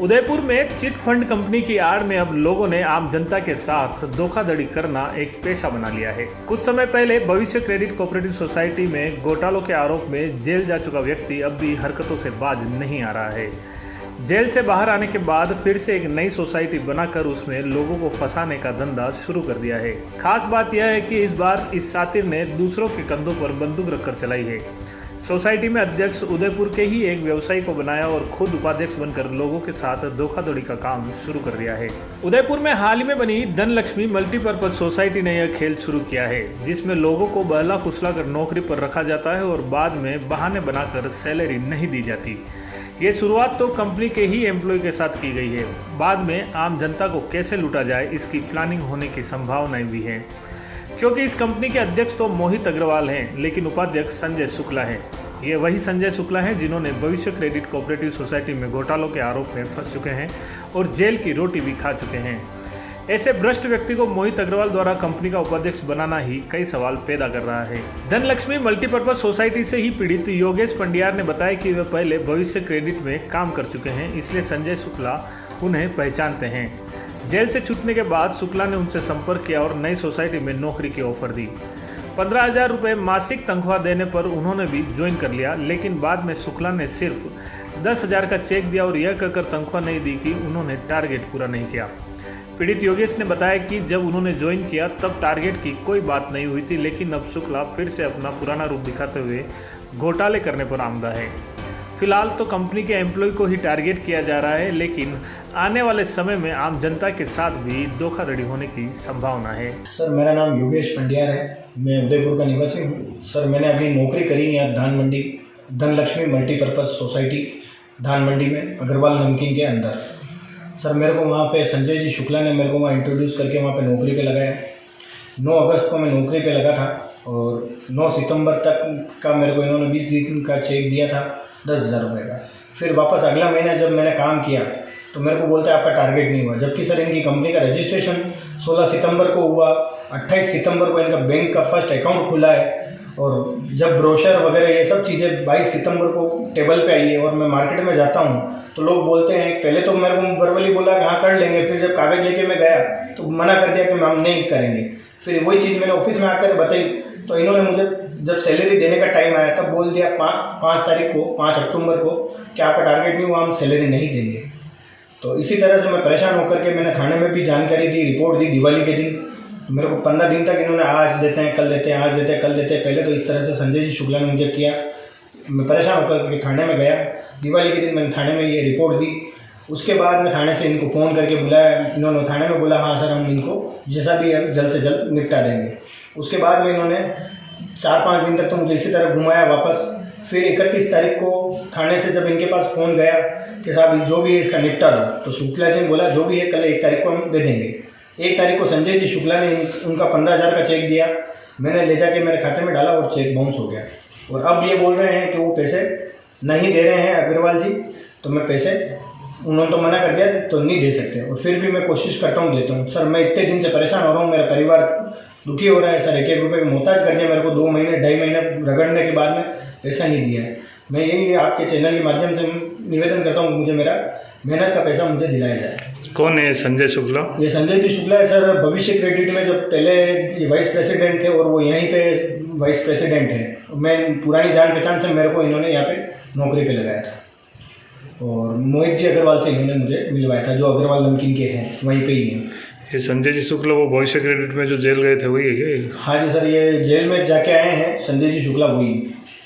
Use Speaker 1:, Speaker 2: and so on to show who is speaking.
Speaker 1: उदयपुर में chit fund company की आड़ में अब लोगों ने आम जनता के साथ धोखाधड़ी करना एक पेशा बना लिया है। कुछ समय पहले भविष्य क्रेडिट कोऑपरेटिव सोसाइटी में घोटालों के आरोप में जेल जा चुका व्यक्ति अब भी हरकतों से बाज नहीं आ रहा है। जेल से बाहर आने के बाद फिर से एक नई सोसाइटी बनाकर उसमें लोगों को फंसाने का धंधा शुरू कर दिया है। खास बात यह है कि इस बार इस सातिर ने दूसरों के कंधों पर बंदूक रखकर चलाई है। सोसाइटी में अध्यक्ष उदयपुर के ही एक व्यवसायी को बनाया और खुद उपाध्यक्ष बनकर लोगों के साथ धोखाधड़ी का काम शुरू कर दिया है। उदयपुर में हाल ही में बनी धनलक्ष्मी मल्टीपर्पज सोसाइटी ने यह खेल शुरू किया है, जिसमें लोगों को बहला फुसला कर नौकरी पर रखा जाता है और बाद में बहाने बनाकर सैलरी नहीं दी जाती। ये शुरुआत तो कंपनी के ही एम्प्लॉय के साथ की गई है। बाद में आम जनता को कैसे लूटा जाए इसकी प्लानिंग होने की संभावनाएं भी हैं, क्योंकि इस कंपनी के अध्यक्ष तो मोहित अग्रवाल हैं, लेकिन उपाध्यक्ष संजय शुक्ला हैं। ये वही संजय शुक्ला हैं जिन्होंने भविष्य क्रेडिट कोऑपरेटिव सोसाइटी में घोटालों के आरोप में फंस चुके हैं और जेल की रोटी भी खा चुके हैं। ऐसे भ्रष्ट व्यक्ति को मोहित अग्रवाल द्वारा कंपनी का उपाध्यक्ष बनाना ही कई सवाल पैदा कर रहा है। धनलक्ष्मी मल्टीपर्पज सोसाइटी से ही पीड़ित योगेश पंडियार ने बताया कि वे पहले भविष्य क्रेडिट में काम कर चुके हैं, इसलिए संजय शुक्ला उन्हें पहचानते हैं। जेल से छूटने के बाद शुक्ला ने उनसे संपर्क किया और नई सोसाइटी में नौकरी की ऑफर दी। 15,000 रुपये मासिक तनख्वाह देने पर उन्होंने भी ज्वाइन कर लिया, लेकिन बाद में शुक्ला ने सिर्फ 10,000 का चेक दिया और यह कहकर तनख्वाह नहीं दी कि उन्होंने टारगेट पूरा नहीं किया। पीड़ित योगेश ने बताया कि जब उन्होंने ज्वाइन किया तब टारगेट की कोई बात नहीं हुई थी, लेकिन अब शुक्ला फिर से अपना पुराना रूप दिखाते हुए घोटाले करने पर आमदा है। फिलहाल तो कंपनी के एम्प्लॉय को ही टारगेट किया जा रहा है, लेकिन आने वाले समय में आम जनता के साथ भी धोखाधड़ी होने की संभावना है।
Speaker 2: सर, मेरा नाम योगेश पंडियार है, मैं उदयपुर का निवासी हूँ। सर, मैंने अभी नौकरी करी यहाँ धनलक्ष्मी मल्टीपर्पज़ सोसाइटी धान मंडी में अग्रवाल नमकीन के अंदर। सर, मेरे को वहाँ पे संजय जी शुक्ला ने मेरे को वहाँ इंट्रोड्यूस करके वहाँ पे नौकरी पे लगाया। 9 अगस्त को मैं नौकरी पे लगा था और 9 सितंबर तक का मेरे को इन्होंने 20 दिन का चेक दिया था 10,000 रुपये का। फिर वापस अगला महीना जब मैंने काम किया तो मेरे को बोलते हैं आपका टारगेट नहीं हुआ, जबकि सर इनकी कंपनी का रजिस्ट्रेशन 16 सितंबर को हुआ। 28 सितंबर को इनका बैंक का फर्स्ट अकाउंट खुला है और जब ब्रोशर वगैरह ये सब चीज़ें 22 सितंबर को टेबल पे आई है और मैं मार्केट में जाता हूँ तो लोग बोलते हैं, पहले तो मेरे को वर्बली बोला कि हाँ कर लेंगे, फिर जब कागज़ लेके मैं गया तो मना कर दिया कि हम नहीं करेंगे। फिर वही चीज़ मैंने ऑफिस में आकर बताई तो इन्होंने मुझे जब सैलरी देने का टाइम आया तब बोल दिया 5 तारीख को 5 अक्टूबर को कि आपका टारगेट नहीं हुआ, हम सैलरी नहीं देंगे। तो इसी तरह से मैं परेशान होकर के मैंने थाने में भी जानकारी दी, रिपोर्ट दी दिवाली के दिन। मेरे को 15 दिन तक इन्होंने आज देते हैं कल देते हैं, आज देते हैं कल देते हैं। पहले तो इस तरह से संजय जी शुक्ला ने मुझे किया। मैं परेशान होकर के थाने में गया। दिवाली के दिन मैंने थाने में ये रिपोर्ट दी। उसके बाद मैं थाने से इनको फ़ोन करके बुलाया। इन्होंने थाने में बोला हाँ सर हम इनको जैसा भी है जल्द से जल्द निपटा देंगे। उसके बाद में इन्होंने 4-5 दिन तक तो मुझे इसी तरह घुमाया वापस। फिर 31 तारीख को थाने से जब इनके पास फ़ोन गया कि साहब जो भी है इसका निपटा दो, तो शुक्ला जी ने बोला जो भी है कल 1 तारीख को हम दे देंगे। 1 तारीख को संजय जी शुक्ला ने उनका 15,000 का चेक दिया, मैंने ले जाके मेरे खाते में डाला और चेक बाउंस हो गया। और अब ये बोल रहे हैं कि वो पैसे नहीं दे रहे हैं अग्रवाल जी, तो मैं पैसे उन्होंने तो मना कर दिया तो नहीं दे सकते, और फिर भी मैं कोशिश करता हूँ देता हूँ। सर, मैं इतने दिन से परेशान हो रहा हूँ, मेरा परिवार दुखी हो रहा है। सर, 1-1 रुपये मोहताज कर दिया मेरे को। 2 महीने 2.5 महीने रगड़ने के बाद में पैसा नहीं दिया है। मैं यही आपके चैनल के माध्यम से निवेदन करता हूँ, मुझे मेरा मेहनत का पैसा मुझे दिलाया जाए।
Speaker 1: कौन है संजय शुक्ला? ये
Speaker 2: संजय जी शुक्ला है सर, भविष्य क्रेडिट में जब पहले वाइस प्रेसिडेंट थे और वो यहीं पे वाइस प्रेसिडेंट है। मैं पुरानी जान पहचान से मेरे को इन्होंने यहाँ पे नौकरी पे लगाया था और मोहित जी अग्रवाल से इन्होंने मुझे मिलवाया था, जो अग्रवाल नमकीन के हैं वहीं पे ही हैं।
Speaker 1: ये संजय जी शुक्ला वो भविष्य क्रेडिट में जो जेल गए थे वही है क्या?
Speaker 2: हाँ जी सर, ये जेल में जाके आए हैं संजय जी शुक्ला वही।